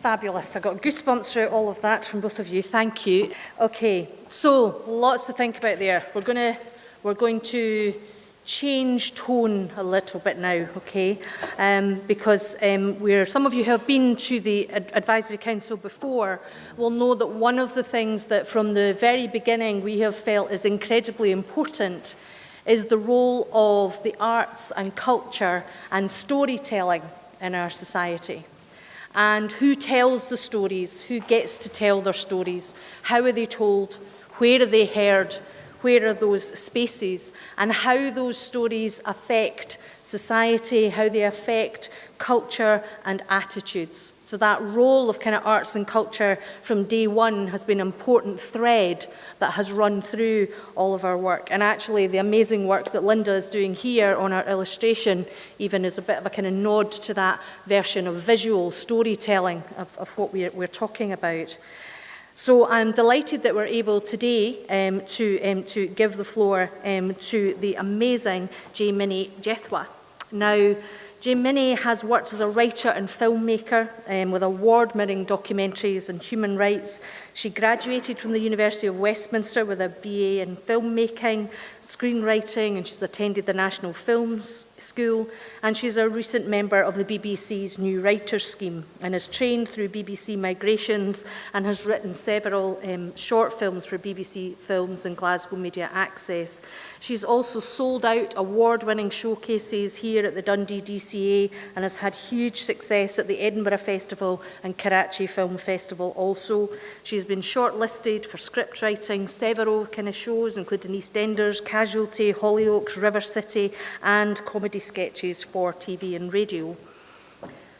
Fabulous. I got goosebumps through all of that from both of you. Thank you. Okay, so lots to think about there. We're going to change tone a little bit now, okay? Because some of you who have been to the Advisory Council before will know that one of the things that from the very beginning we have felt is incredibly important is the role of the arts and culture and storytelling in our society. And who tells the stories, who gets to tell their stories, how are they told, where are they heard, where are those spaces, and how those stories affect society, how they affect culture and attitudes. So that role of kind of arts and culture from day one has been an important thread that has run through all of our work. And actually the amazing work that Linda is doing here on our illustration even is a bit of a kind of nod to that version of visual storytelling of what we're talking about. So I'm delighted that we're able today to give the floor to the amazing Jaimini Jethwa. Now, Jaimini has worked as a writer and filmmaker with award-winning documentaries and human rights. She graduated from the University of Westminster with a BA in filmmaking, screenwriting, and she's attended the National Film School, and she's a recent member of the BBC's New Writers Scheme and is trained through BBC Migrations and has written several short films for BBC Films and Glasgow Media Access. She's also sold out award-winning showcases here at the Dundee DCA and has had huge success at the Edinburgh Festival and Karachi Film Festival also. She's been shortlisted for script writing, several kind of shows including EastEnders, Casualty, Hollyoaks, River City and comedy sketches for TV and radio.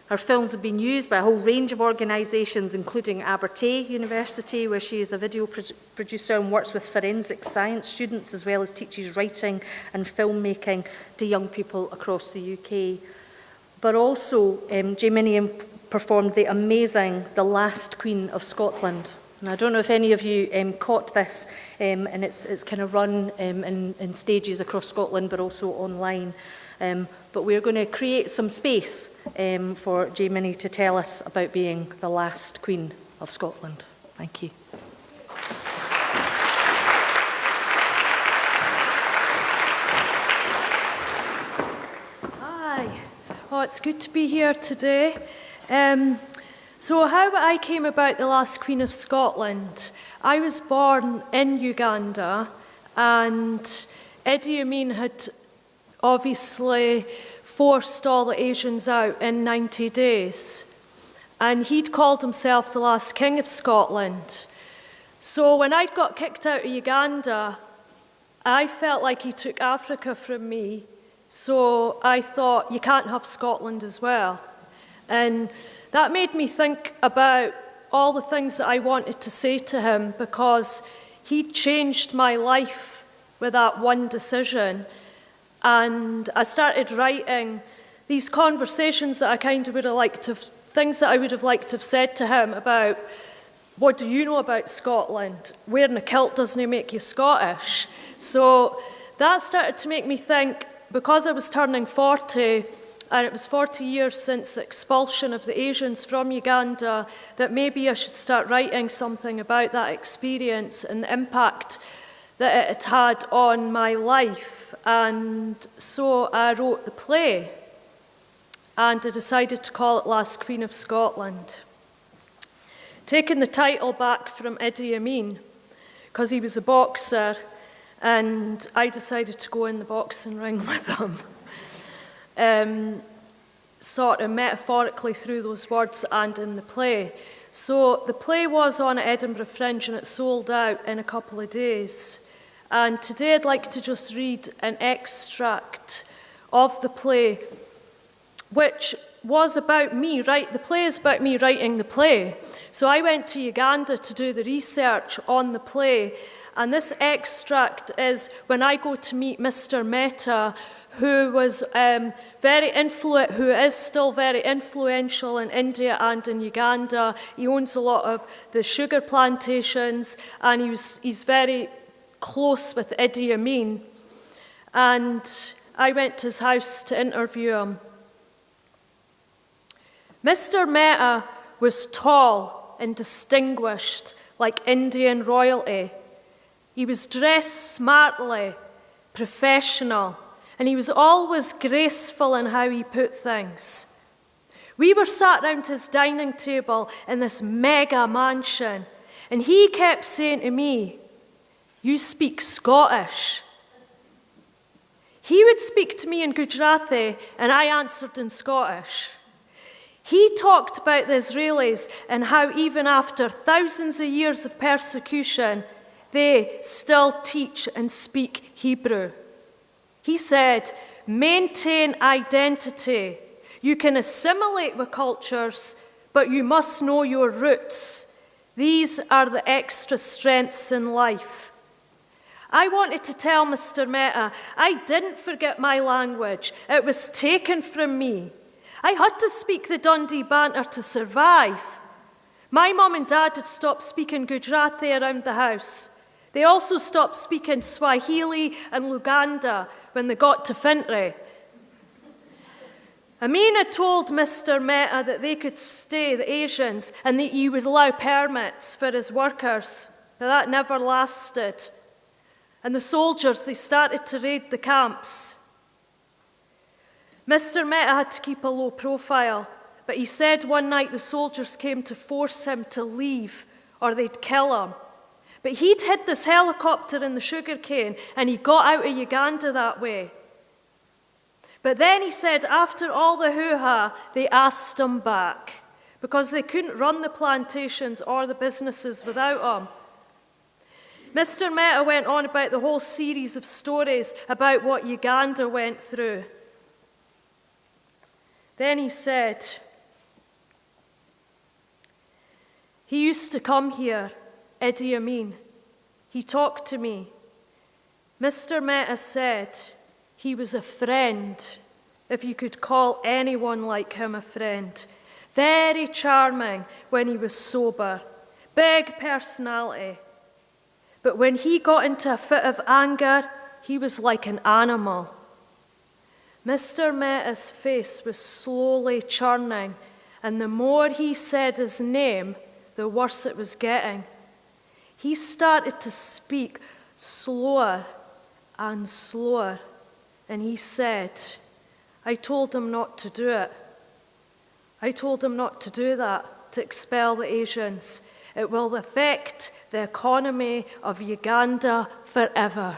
Her films have been used by a whole range of organisations, including Abertay University, where she is a video producer and works with forensic science students, as well as teaches writing and filmmaking to young people across the UK. But also, Jaimini performed the amazing The Last Queen of Scotland. And I don't know if any of you caught this, and it's kind of run in stages across Scotland, but also online. But we're going to create some space for Jaimini to tell us about being the last Queen of Scotland. Thank you. Hi. Oh, it's good to be here today. So how I came about the last Queen of Scotland, I was born in Uganda, and Idi Amin had obviously forced all the Asians out in 90 days. And he'd called himself the last King of Scotland. So when I got kicked out of Uganda, I felt like he took Africa from me. So I thought, you can't have Scotland as well. And that made me think about all the things that I wanted to say to him, because he changed my life with that one decision. And I started writing these conversations that I kind of would have liked to, things that I would have liked to have said to him about, what do you know about Scotland? Wearing a kilt doesn't make you Scottish. So that started to make me think, because I was turning 40, and it was 40 years since the expulsion of the Asians from Uganda, that maybe I should start writing something about that experience and the impact that it had on my life. And so I wrote the play, and I decided to call it Last Queen of Scotland, taking the title back from Idi Amin, because he was a boxer, and I decided to go in the boxing ring with him. Sort of metaphorically through those words and in the play. So the play was on at Edinburgh Fringe and it sold out in a couple of days. And today I'd like to just read an extract of the play, which was about me, right? The play is about me writing the play. So I went to Uganda to do the research on the play, and this extract is when I go to meet Mr. Mehta, who was who is still very influential in India and in Uganda. He owns a lot of the sugar plantations, and he's very close with Idi Amin. And I went to his house to interview him. Mr. Mehta was tall and distinguished like Indian royalty. He was dressed smartly, professional, and he was always graceful in how he put things. We were sat round his dining table in this mega mansion, and he kept saying to me, "You speak Scottish." He would speak to me in Gujarati, and I answered in Scottish. He talked about the Israelis and how even after thousands of years of persecution, they still teach and speak Hebrew. He said, maintain identity. You can assimilate with cultures, but you must know your roots. These are the extra strengths in life. I wanted to tell Mr. Mehta, I didn't forget my language. It was taken from me. I had to speak the Dundee banter to survive. My mum and dad had stopped speaking Gujarati around the house. They also stopped speaking Swahili and Luganda when they got to Fintry. Amina told Mr. Mehta that they could stay, the Asians, and that he would allow permits for his workers. But that never lasted. And the soldiers, they started to raid the camps. Mr. Mehta had to keep a low profile, but he said one night the soldiers came to force him to leave or they'd kill him. But he'd hid this helicopter in the sugarcane and he got out of Uganda that way. But then he said after all the hoo-ha, they asked him back because they couldn't run the plantations or the businesses without him. Mr. Mehta went on about the whole series of stories about what Uganda went through. Then he said, he used to come here, Idi Amin. He talked to me. Mr. Mehta said he was a friend, if you could call anyone like him a friend. Very charming when he was sober, big personality. But when he got into a fit of anger, he was like an animal. Mr. Mehta's face was slowly churning, and the more he said his name, the worse it was getting. He started to speak slower and slower, and he said, I told him not to do it. I told him not to do that, to expel the Asians. It will affect the economy of Uganda forever.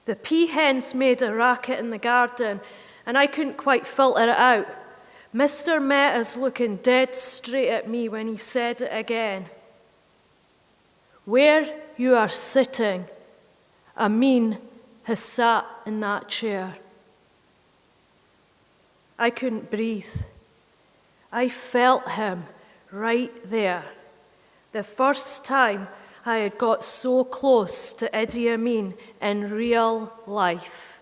The peahens made a racket in the garden, and I couldn't quite filter it out. Mr. Mehta's looking dead straight at me when he said it again. Where you are sitting, Amin has sat in that chair. I couldn't breathe. I felt him right there. The first time I had got so close to Idi Amin in real life.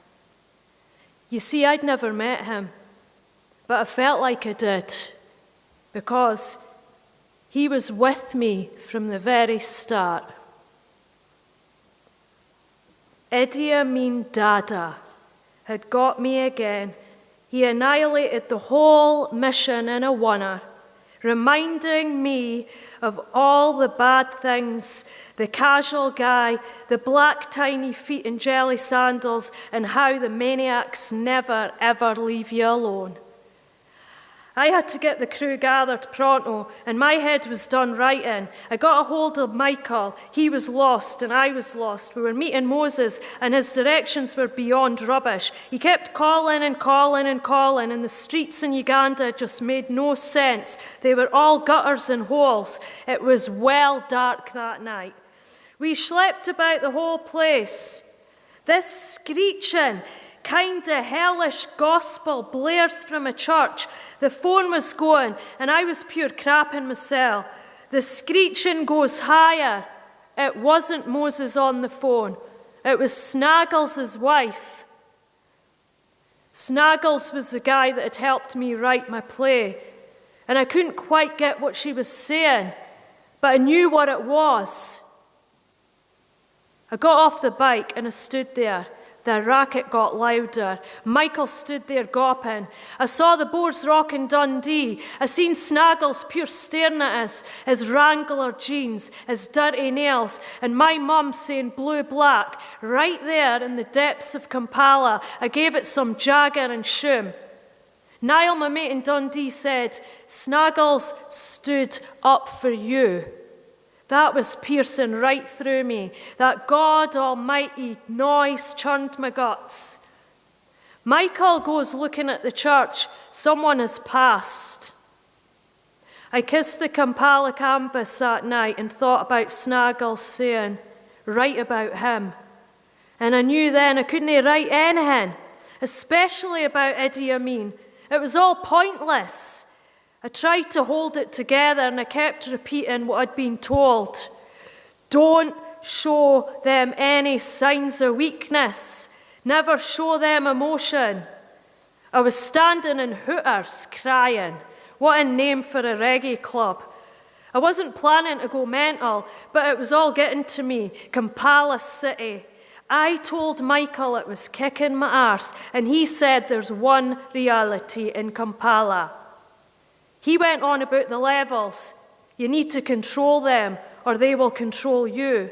You see, I'd never met him, but I felt like I did, because he was with me from the very start. Idi Amin Dada had got me again. He annihilated the whole mission in a oneer, reminding me of all the bad things, the casual guy, the black tiny feet in jelly sandals, and how the maniacs never ever leave you alone. I had to get the crew gathered pronto, and my head was done writing. I got a hold of Michael. He was lost, and I was lost. We were meeting Moses, and his directions were beyond rubbish. He kept calling and calling and calling, and the streets in Uganda just made no sense. They were all gutters and holes. It was well dark that night. We schlepped about the whole place. This screeching, kind of hellish gospel blares from a church. The phone was going, and I was pure crapping myself. The screeching goes higher. It wasn't Moses on the phone. It was Snaggles' wife. Snaggles was the guy that had helped me write my play, and I couldn't quite get what she was saying, but I knew what it was. I got off the bike and I stood there, The racket got louder. Michael stood there gawping. I saw the Boars Rock in Dundee. I seen Snaggles pure staring at us, his Wrangler jeans, his dirty nails, and my mum saying blue-black. Right there in the depths of Kampala, I gave it some Jagger and Shoom. Niall, my mate in Dundee, said, Snaggles stood up for you. That was piercing right through me. That God Almighty noise churned my guts. Michael goes looking at the church. Someone has passed. I kissed the Kampala canvas that night and thought about Snaggles saying, write about him. And I knew then I couldn't write anything, especially about Idi Amin. It was all pointless. I tried to hold it together and I kept repeating what I'd been told. Don't show them any signs of weakness. Never show them emotion. I was standing in Hooters crying. What a name for a reggae club. I wasn't planning to go mental, but it was all getting to me. Kampala City. I told Michael it was kicking my arse, and he said there's one reality in Kampala. He went on about the levels. You need to control them or they will control you.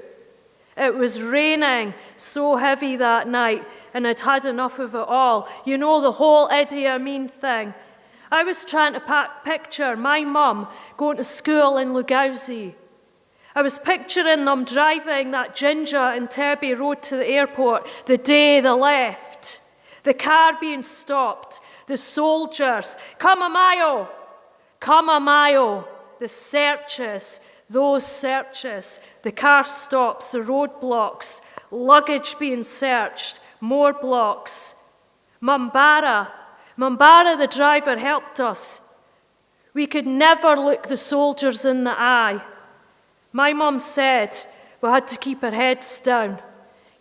It was raining so heavy that night and I'd had enough of it all. You know, the whole Idi Amin thing. I was trying to picture my mum going to school in Lugauzi. I was picturing them driving that ginger and Terby road to the airport the day they left. The car being stopped. The soldiers. Kamamayo! Kamamayo, the searches, those searches, the car stops, the roadblocks, luggage being searched, more blocks. Mambara the driver helped us. We could never look the soldiers in the eye. My mum said we had to keep our heads down.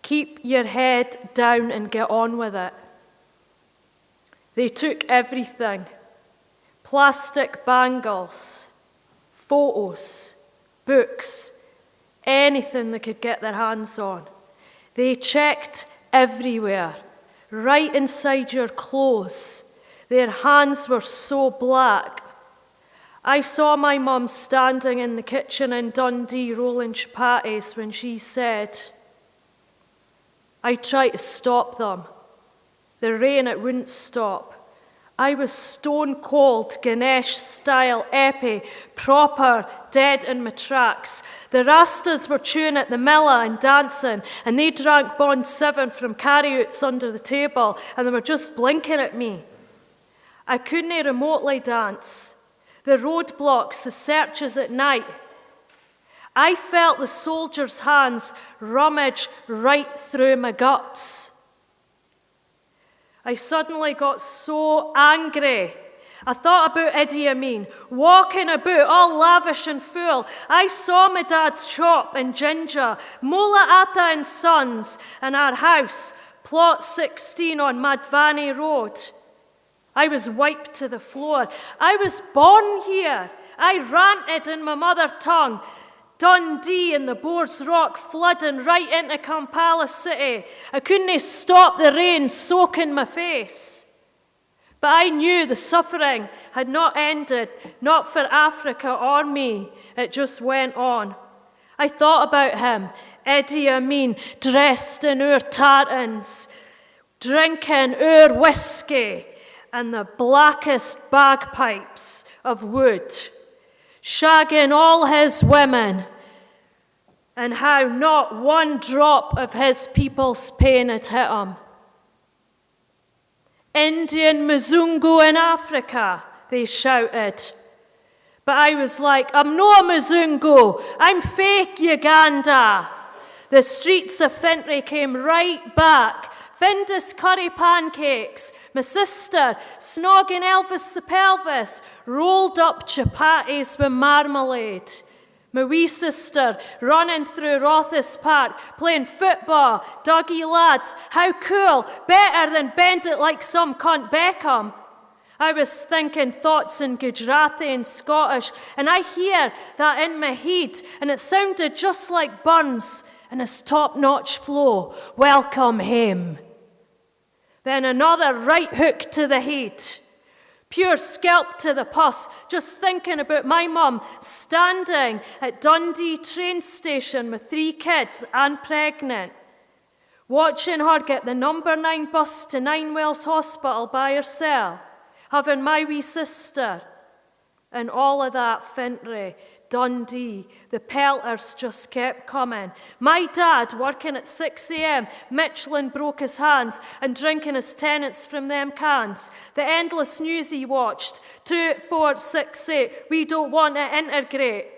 Keep your head down and get on with it. They took everything. Plastic bangles, photos, books, anything they could get their hands on. They checked everywhere, right inside your clothes. Their hands were so black. I saw my mum standing in the kitchen in Dundee rolling chapatis when she said, I tried to stop them. The rain, it wouldn't stop. I was stone cold, Ganesh-style epi, proper, dead in my tracks. The Rastas were chewing at the Milla and dancing, and they drank Bond 7 from carryouts under the table, and they were just blinking at me. I couldn't remotely dance. The roadblocks, the searches at night. I felt the soldiers' hands rummage right through my guts. I suddenly got so angry. I thought about Idi Amin, walking about all lavish and full. I saw my dad's shop in Ginger, Mola Atta and Sons, and our house, plot 16 on Madvani Road. I was wiped to the floor. I was born here. I ranted in my mother tongue. Dundee and the Boars Rock flooding right into Kampala City. I couldn't stop the rain soaking my face. But I knew the suffering had not ended, not for Africa or me. It just went on. I thought about him, Idi Amin, dressed in our tartans, drinking our whiskey and the blackest bagpipes of wood, shagging all his women, and how not one drop of his people's pain had hit him. Indian Mzungu in Africa, they shouted. But I was like, I'm not a Mzungu, I'm fake Uganda. The streets of Fintry came right back. Findus curry pancakes, my sister snogging Elvis the pelvis, rolled up chapatis with marmalade. My wee sister running through Rothis Park, playing football, Dougie lads, how cool, better than bend it like some cunt Beckham. I was thinking thoughts in Gujarati and Scottish, and I hear that in my head, and it sounded just like Burns and his top-notch flow. Welcome him. Then another right hook to the head. Pure scalp to the pus, just thinking about my mum standing at Dundee train station with 3 kids and pregnant, watching her get the number 9 bus to Ninewells Hospital by herself, having my wee sister, and all of that Fintry, Dundee, the pelters just kept coming. My dad working at 6 a.m, Michelin broke his hands and drinking his tenants from them cans. The endless news he watched, 2, 4, 6, 8, we don't want to integrate.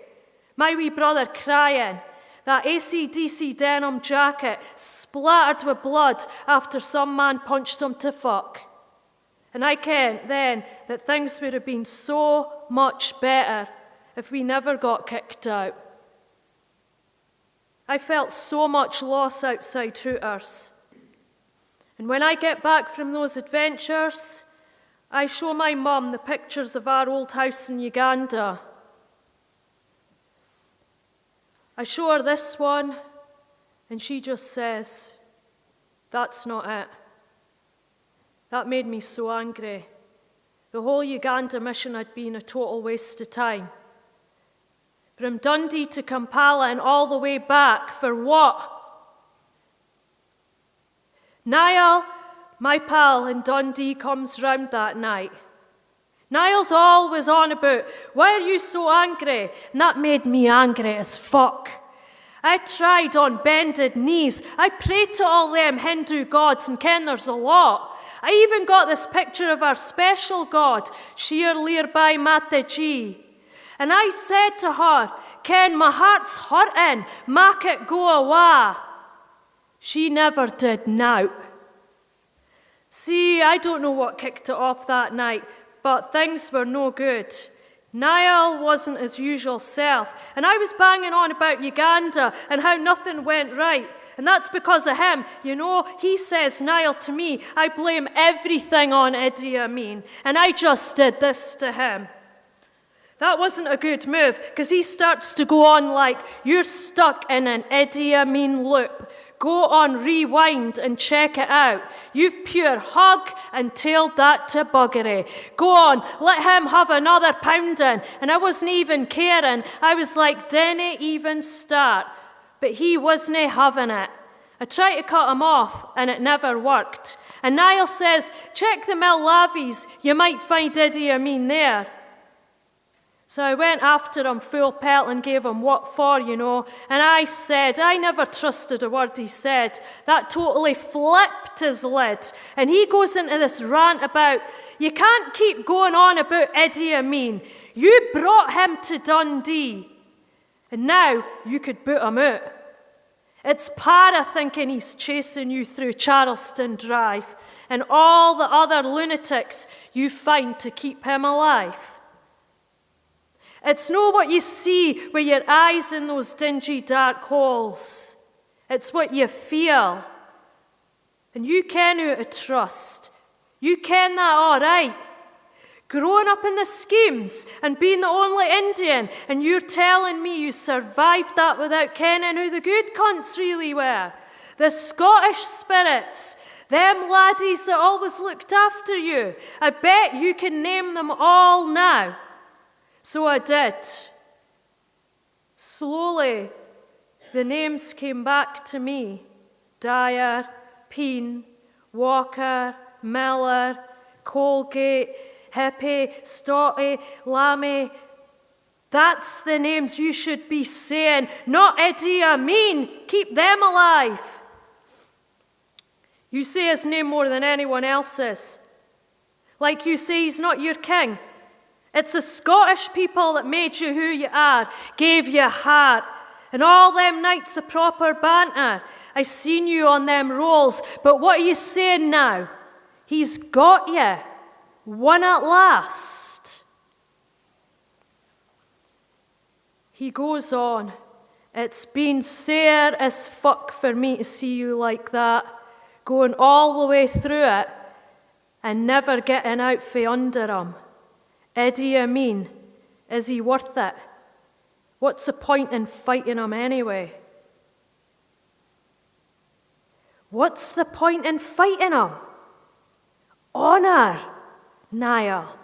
My wee brother crying, that AC/DC denim jacket splattered with blood after some man punched him to fuck. And I kent then that things would have been so much better if we never got kicked out. I felt so much loss outside Hooters. And when I get back from those adventures, I show my mum the pictures of our old house in Uganda. I show her this one, and she just says, "That's not it." That made me so angry. The whole Uganda mission had been a total waste of time. From Dundee to Kampala and all the way back, for what? Niall, my pal in Dundee, comes round that night. Niall's always on about, "Why are you so angry?" And that made me angry as fuck. I tried on bended knees. I prayed to all them Hindu gods, and ken there's a lot. I even got this picture of our special god, Shir Lirbai Mataji. And I said to her, "Ken, my heart's hurting, mak it go awa." She never did now. See, I don't know what kicked it off that night, but things were no good. Niall wasn't his usual self, and I was banging on about Uganda and how nothing went right. And that's because of him. You know, he says, Niall, to me, I blame everything on Idi Amin, and I just did this to him. That wasn't a good move, because he starts to go on like, "You're stuck in an Idi Amin loop. Go on, rewind and check it out. You've pure hug and tailed that to buggery. Go on, let him have another pounding." And I wasn't even caring. I was like, "Dinna even start." But he wasn't having it. I tried to cut him off, and it never worked. And Niall says, "Check the Mill Lavies. You might find Idi Amin there." So I went after him full pelt and gave him what for, you know. And I said, I never trusted a word he said. That totally flipped his lid. And he goes into this rant about, "You can't keep going on about Idi Amin. You brought him to Dundee. And now you could boot him out. It's para thinking he's chasing you through Charleston Drive and all the other lunatics you find to keep him alive. It's no what you see with your eyes in those dingy dark holes. It's what you feel. And you ken who to trust. You ken that all right. Growing up in the schemes and being the only Indian, and you're telling me you survived that without kenning who the good cunts really were. The Scottish spirits, them laddies that always looked after you. I bet you can name them all now. So I did. Slowly, the names came back to me. Dyer, Peen, Walker, Miller, Colgate, Hippie, Stotty, Lammy. That's the names you should be saying, not Idi Amin. Keep them alive. You say his name more than anyone else's. Like you say he's not your king. It's the Scottish people that made you who you are, gave you a heart, and all them nights of proper banter. I seen you on them rolls, but what are you saying now? He's got you. Won at last. He goes on. It's been sair as fuck for me to see you like that, going all the way through it and never getting out from under him. Idi Amin, is he worth it? What's the point in fighting him anyway? What's the point in fighting him? Honour, Niall.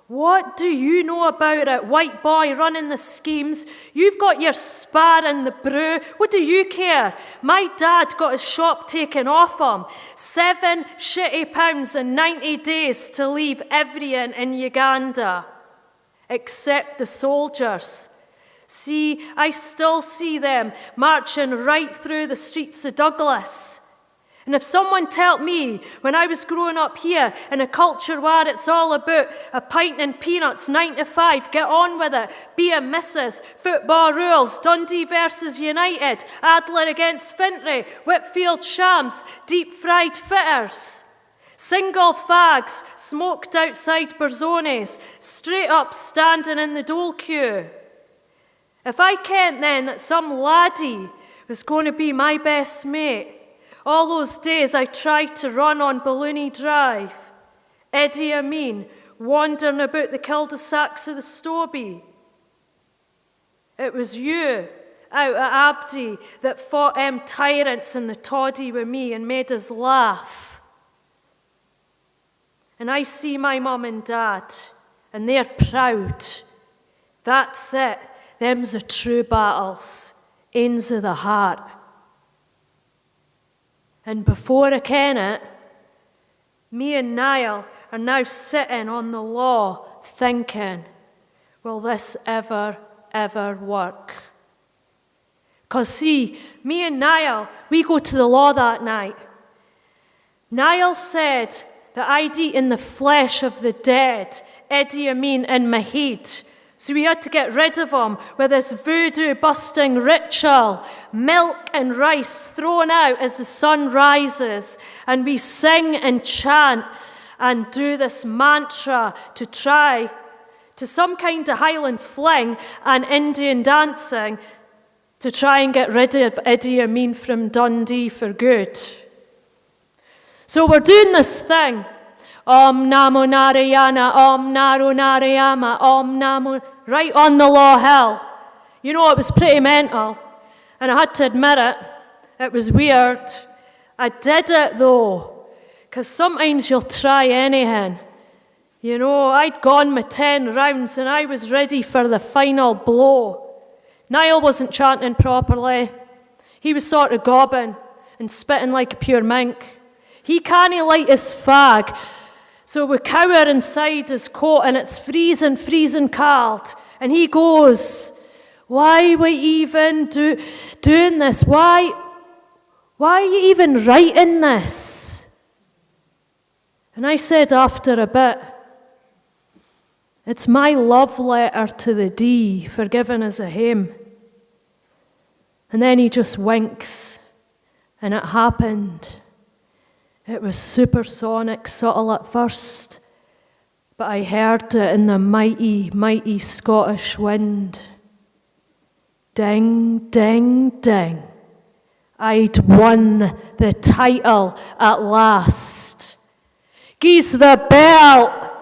What do you know about it, white boy running the schemes? You've got your spar in the brew. What do you care? My dad got his shop taken off him. 7 shitty pounds in 90 days to leave everyone in Uganda, except the soldiers. See, I still see them marching right through the streets of Douglas. And if someone told me when I was growing up here in a culture where it's all about a pint and peanuts, 9 to 5, get on with it, be a missus, football rules, Dundee versus United, Adler against Fintry, Whitfield Shams, deep fried fitters, single fags smoked outside Berzones, straight up standing in the dole queue. If I kent then that some laddie was going to be my best mate, all those days I tried to run on Balloony Drive, Eddie Amin wandering about the cul-de-sacs of the Stobie. It was you out at Abdi that fought tyrants in the toddy with me and made us laugh. And I see my mum and dad, and they're proud. That's it. Them's the true battles, ains of the heart. And before I ken it, me and Niall are now sitting on the law thinking, will this ever work? 'Cause see, me and Niall, we go to the law that night. Niall said that I'd eaten the flesh of the dead, Eddie Amin and Mahid. So we had to get rid of him with this voodoo-busting ritual, milk and rice thrown out as the sun rises, and we sing and chant and do this mantra to try to some kind of Highland fling and Indian dancing to try and get rid of Eddie Amin from Dundee for good. So we're doing this thing. Om Namo Narayana, Om Naro Narayama, Om Namo, right on the Law Hill. You know, it was pretty mental, and I had to admit it. It was weird. I did it though, because sometimes you'll try anything. You know, I'd gone my 10 rounds and I was ready for the final blow. Niall wasn't chanting properly. He was sort of gobbing and spitting like a pure mink. He can't light his fag. So we cower inside his coat and it's freezing cold. And he goes, why are we even doing this? Why are you even writing this? And I said after a bit, it's my love letter to the D for giving us a hymn. And then he just winks, and it happened. It was supersonic, subtle at first, but I heard it in the mighty, mighty Scottish wind. Ding, ding, ding. I'd won the title at last. Geese the belt.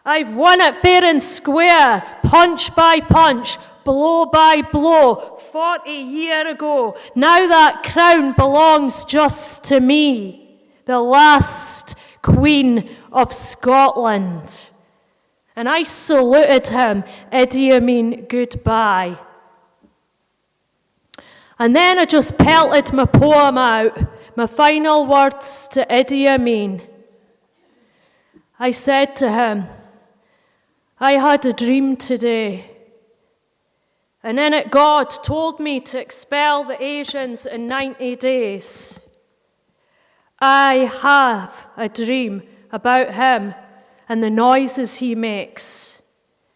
I've won it fair and square, punch by punch, blow by blow, 40 years ago. Now that crown belongs just to me, the last Queen of Scotland. And I saluted him, Eddie Amin, goodbye. And then I just pelted my poem out, my final words to Eddie Amin. I said to him, I had a dream today, and in it God told me to expel the Asians in 90 days. I have a dream about him and the noises he makes.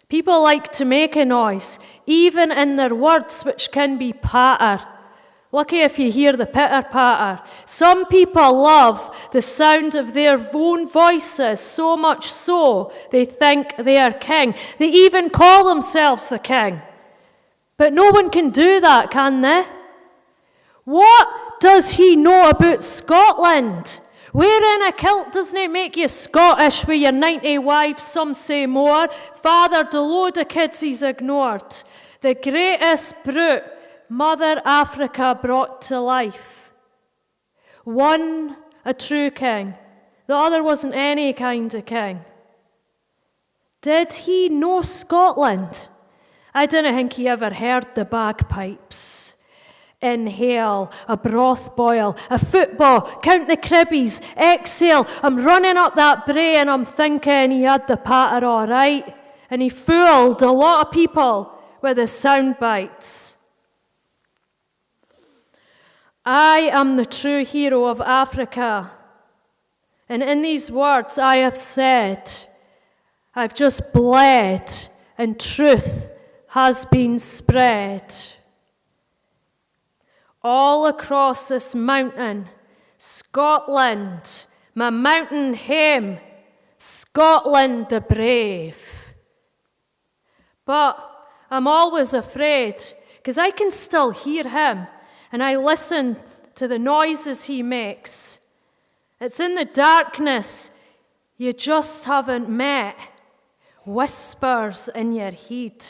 People like to make a noise, even in their words, which can be patter. Lucky if you hear the pitter-patter. Some people love the sound of their own voices, so much so they think they are king. They even call themselves a king. But no one can do that, can they? What does he know about Scotland? Wearing a kilt doesn't it make you Scottish with your 90 wives, some say more. Fathered a load of kids he's ignored. The greatest brute Mother Africa brought to life. One, a true king. The other wasn't any kind of king. Did he know Scotland? I didn't think he ever heard the bagpipes. Inhale, a broth boil, a football, count the cribbies, exhale. I'm running up that brae and I'm thinking he had the patter all right. And he fooled a lot of people with his sound bites. I am the true hero of Africa. And in these words I have said, I've just bled and truth has been spread. All across this mountain, Scotland, my mountain home, Scotland the brave. But I'm always afraid, because I can still hear him, and I listen to the noises he makes. It's in the darkness you just haven't met. Whispers in your head,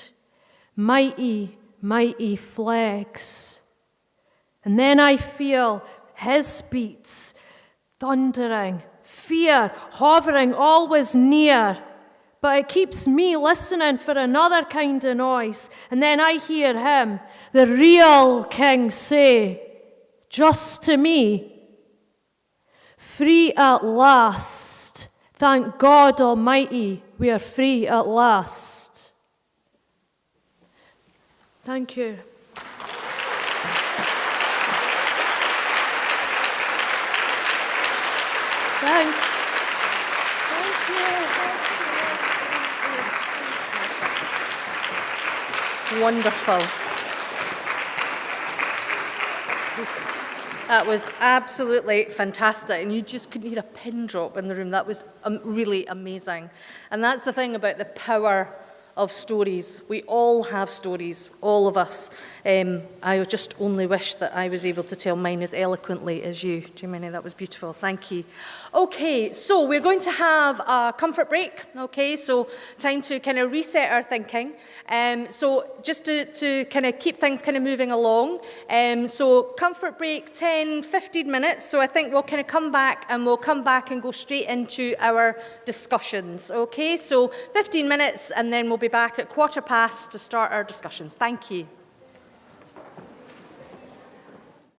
mighty, mighty flags. And then I feel his beats, thundering, fear hovering always near. But it keeps me listening for another kind of noise. And then I hear him, the real king, say, just to me, free at last. Thank God Almighty, we are free at last. Thank you. Thanks. Thank you. Wonderful. That was absolutely fantastic, and you just couldn't hear a pin drop in the room. That was really amazing. And that's the thing about the power of stories. We all have stories, all of us. I just only wish that I was able to tell mine as eloquently as you. Jaimini, that was beautiful. Thank you. Okay, so we're going to have a comfort break. Okay, so time to kind of reset our thinking. So just to kind of keep things kind of moving along. So comfort break, 10, 15 minutes. So I think we'll kind of come back and go straight into our discussions. Okay, so 15 minutes and then we'll be back at 15:15 to start our discussions. Thank you.